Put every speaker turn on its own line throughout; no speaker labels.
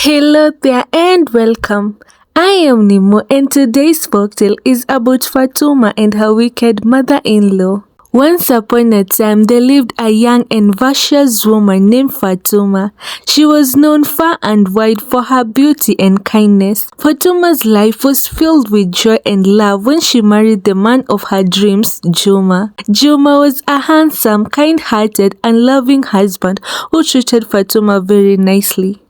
Hello there and welcome. I am Nimo and today's folktale is about Fatuma and her wicked mother-in-law. Once upon a time, there lived a young and virtuous woman named Fatuma. She was known far and wide for her beauty and kindness. Fatuma's life was filled with joy and love when she married the man of her dreams, Juma. Juma was a handsome, kind-hearted and loving husband who treated Fatuma very nicely.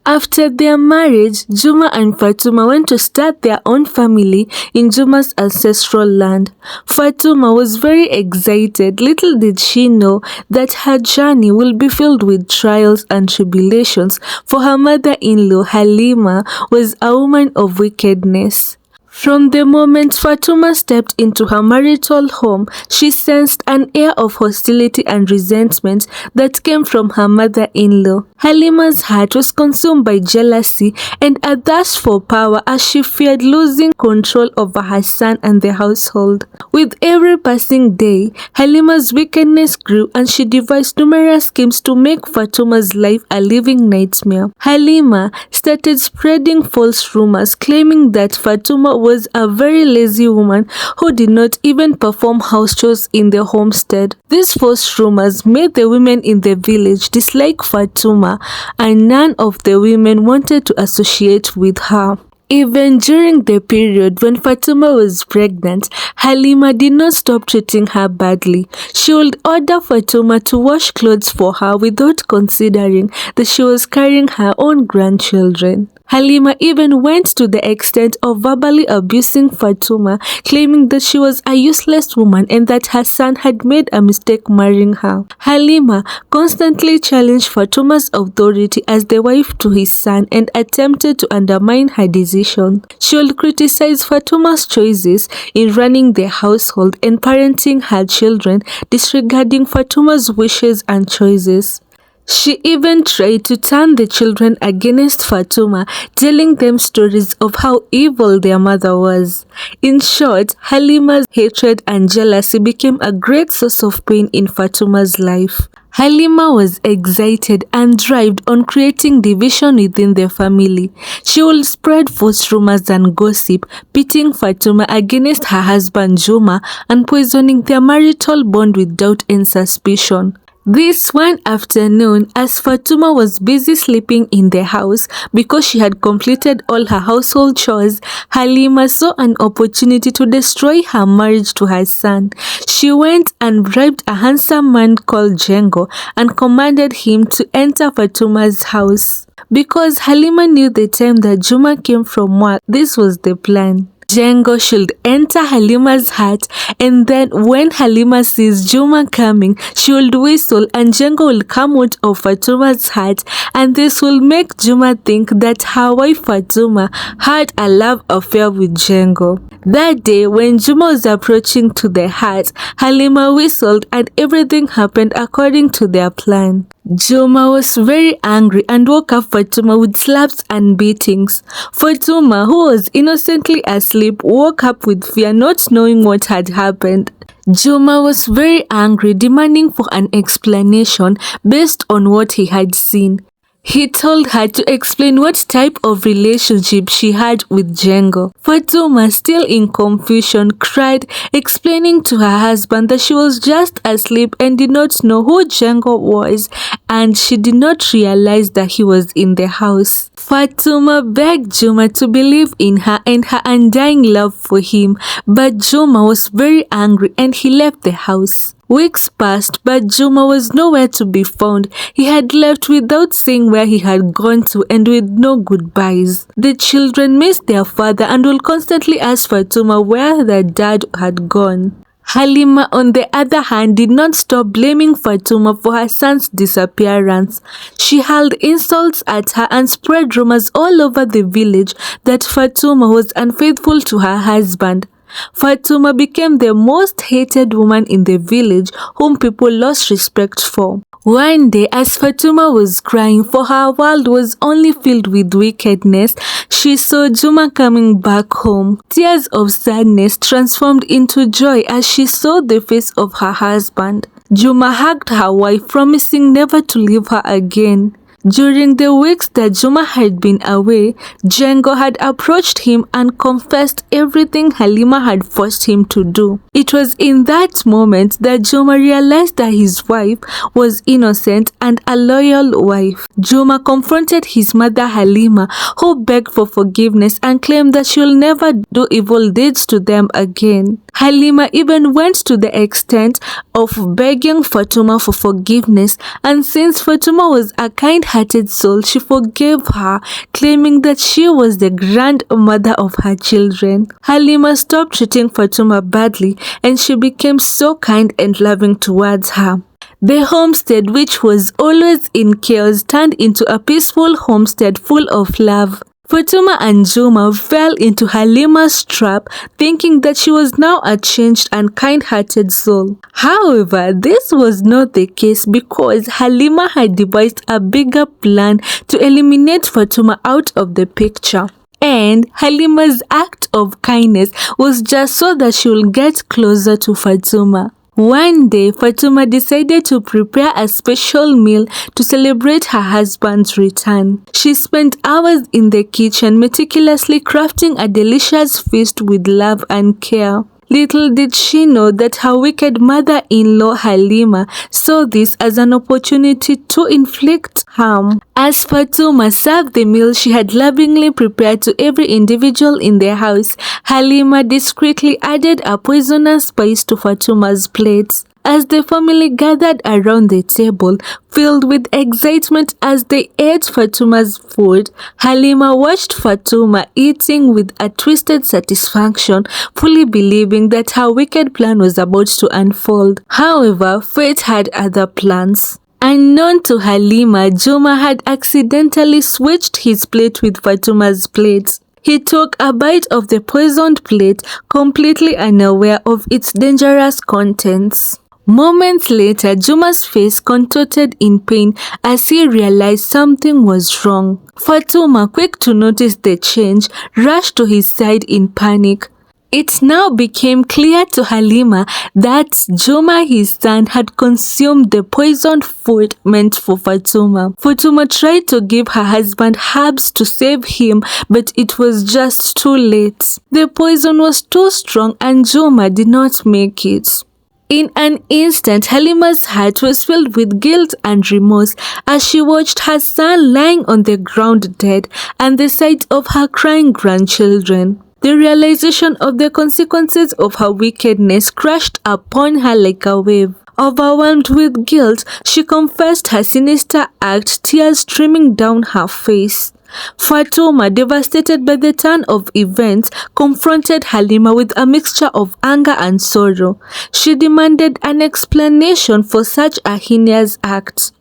After their marriage, Juma and Fatuma went to start their own family in Juma's ancestral land. Fatuma was very excited. Little did she know that her journey will be filled with trials and tribulations, for her mother-in-law, Halima, was a woman of wickedness. From the moment Fatuma stepped into her marital home, she sensed an air of hostility and resentment that came from her mother-in-law. Halima's heart was consumed by jealousy and a thirst for power as she feared losing control over her son and the household. With every passing day, Halima's wickedness grew and she devised numerous schemes to make Fatuma's life a living nightmare. Halima started spreading false rumors claiming that Fatuma was a very lazy woman who did not even perform house chores in the homestead. These false rumors made the women in the village dislike Fatuma, and none of the women wanted to associate with her. Even during the period when Fatuma was pregnant, Halima did not stop treating her badly. She would order Fatuma to wash clothes for her without considering that she was carrying her own grandchildren. Halima even went to the extent of verbally abusing Fatuma, claiming that she was a useless woman and that her son had made a mistake marrying her. Halima constantly challenged Fatuma's authority as the wife to his son and attempted to undermine her decision. She would criticize Fatuma's choices in running the household and parenting her children, disregarding Fatuma's wishes and choices. She even tried to turn the children against Fatuma, telling them stories of how evil their mother was. In short, Halima's hatred and jealousy became a great source of pain in Fatuma's life. Halima was excited and thrived on creating division within the family. She would spread false rumors and gossip, pitting Fatuma against her husband Juma and poisoning their marital bond with doubt and suspicion. This one afternoon, as Fatuma was busy sleeping in the house because she had completed all her household chores, Halima saw an opportunity to destroy her marriage to her son. She went and bribed a handsome man called Jengo and commanded him to enter Fatuma's house. Because Halima knew the time that Juma came from work, this was the plan. Jengo should enter Halima's hut, and then when Halima sees Juma coming, she will whistle and Jengo will come out of Fatuma's hut, and this will make Juma think that her wife Fatuma had a love affair with Jengo. That day, when Juma was approaching to the hut, Halima whistled and everything happened according to their plan. Juma was very angry and woke up Fatuma with slaps and beatings. Fatuma, who was innocently asleep, woke up with fear, not knowing what had happened. Juma was very angry, demanding for an explanation based on what he had seen. He told her to explain what type of relationship she had with Jengo. Fatuma, still in confusion, cried, explaining to her husband that she was just asleep and did not know who Jengo was, and she did not realize that he was in the house. Fatuma begged Juma to believe in her and her undying love for him, but Juma was very angry and he left the house. Weeks passed, but Juma was nowhere to be found. He had left without saying where he had gone to and with no goodbyes. The children missed their father and will constantly ask Fatuma where their dad had gone. Halima, on the other hand, did not stop blaming Fatuma for her son's disappearance. She hurled insults at her and spread rumors all over the village that Fatuma was unfaithful to her husband. Fatuma became the most hated woman in the village, whom people lost respect for. One day, as Fatuma was crying, for her world was only filled with wickedness, she saw Juma coming back home. Tears of sadness transformed into joy as she saw the face of her husband. Juma hugged her wife, promising never to leave her again. During the weeks that Juma had been away, Django had approached him and confessed everything Halima had forced him to do. It was in that moment that Juma realized that his wife was innocent and a loyal wife. Juma confronted his mother Halima, who begged for forgiveness and claimed that she will never do evil deeds to them again. Halima even went to the extent of begging Fatuma for forgiveness, and since Fatuma was a kind-hearted soul, she forgave her, claiming that she was the grandmother of her children. Halima stopped treating Fatuma badly, and she became so kind and loving towards her. The homestead, which was always in chaos, turned into a peaceful homestead full of love. Fatuma and Juma fell into Halima's trap, thinking that she was now a changed and kind-hearted soul. However, this was not the case because Halima had devised a bigger plan to eliminate Fatuma out of the picture. And Halima's act of kindness was just so that she would get closer to Fatuma. One day, Fatuma decided to prepare a special meal to celebrate her husband's return. She spent hours in the kitchen meticulously crafting a delicious feast with love and care. Little did she know that her wicked mother-in-law Halima saw this as an opportunity to inflict harm. As Fatuma served the meal she had lovingly prepared to every individual in the house, Halima discreetly added a poisonous spice to Fatuma's plates. As the family gathered around the table, filled with excitement as they ate Fatuma's food, Halima watched Fatuma eating with a twisted satisfaction, fully believing that her wicked plan was about to unfold. However, fate had other plans. Unknown to Halima, Juma had accidentally switched his plate with Fatuma's plate. He took a bite of the poisoned plate, completely unaware of its dangerous contents. Moments later, Juma's face contorted in pain as he realized something was wrong. Fatuma, quick to notice the change, rushed to his side in panic. It now became clear to Halima that Juma, his son, had consumed the poisoned food meant for Fatuma. Fatuma tried to give her husband herbs to save him, but it was just too late. The poison was too strong and Juma did not make it. In an instant, Halima's heart was filled with guilt and remorse as she watched her son lying on the ground dead and the sight of her crying grandchildren. The realization of the consequences of her wickedness crashed upon her like a wave. Overwhelmed with guilt, she confessed her sinister act, tears streaming down her face. Fatuma, devastated by the turn of events, confronted Halima with a mixture of anger and sorrow. She demanded an explanation for such a heinous act.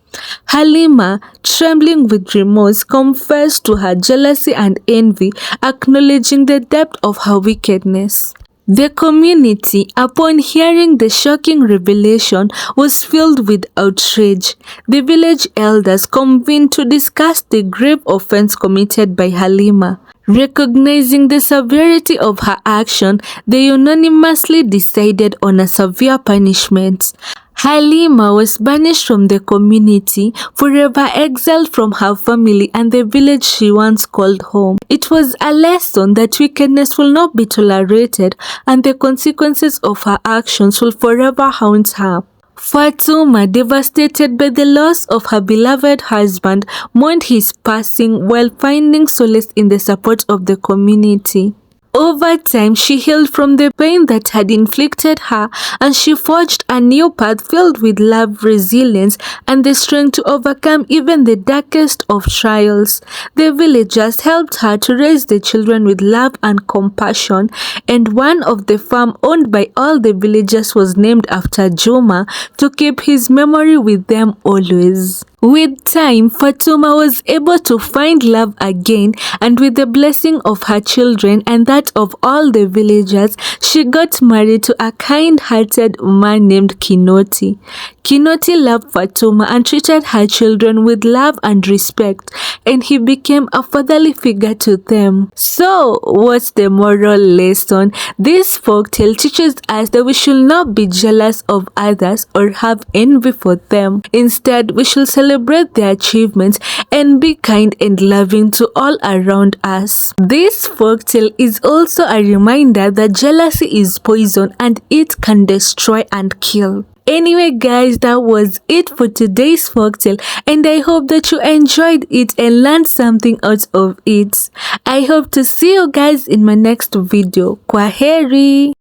Halima, trembling with remorse, confessed to her jealousy and envy, acknowledging the depth of her wickedness. The community, upon hearing the shocking revelation, was filled with outrage. The village elders convened to discuss the grave offense committed by Halima. Recognizing the severity of her action, they unanimously decided on a severe punishment. Halima was banished from the community, forever exiled from her family and the village she once called home. It was a lesson that wickedness will not be tolerated and the consequences of her actions will forever haunt her. Fatuma, devastated by the loss of her beloved husband, mourned his passing while finding solace in the support of the community. Over time, she healed from the pain that had inflicted her, and she forged a new path filled with love, resilience, and the strength to overcome even the darkest of trials. The villagers helped her to raise the children with love and compassion, and one of the farms owned by all the villagers was named after Juma to keep his memory with them always. With time, Fatuma was able to find love again, and with the blessing of her children and that of all the villagers, she got married to a kind-hearted man named Kinoti. Kinoti loved Fatuma and treated her children with love and respect, and he became a fatherly figure to them. So, what's the moral lesson? This folktale teaches us that we should not be jealous of others or have envy for them. Instead, we should celebrate their achievements and be kind and loving to all around us. This folktale is also a reminder that jealousy is poison and it can destroy and kill. Anyway guys, that was it for today's folktale, and I hope that you enjoyed it and learned something out of it. I hope to see you guys in my next video. Kwaheri!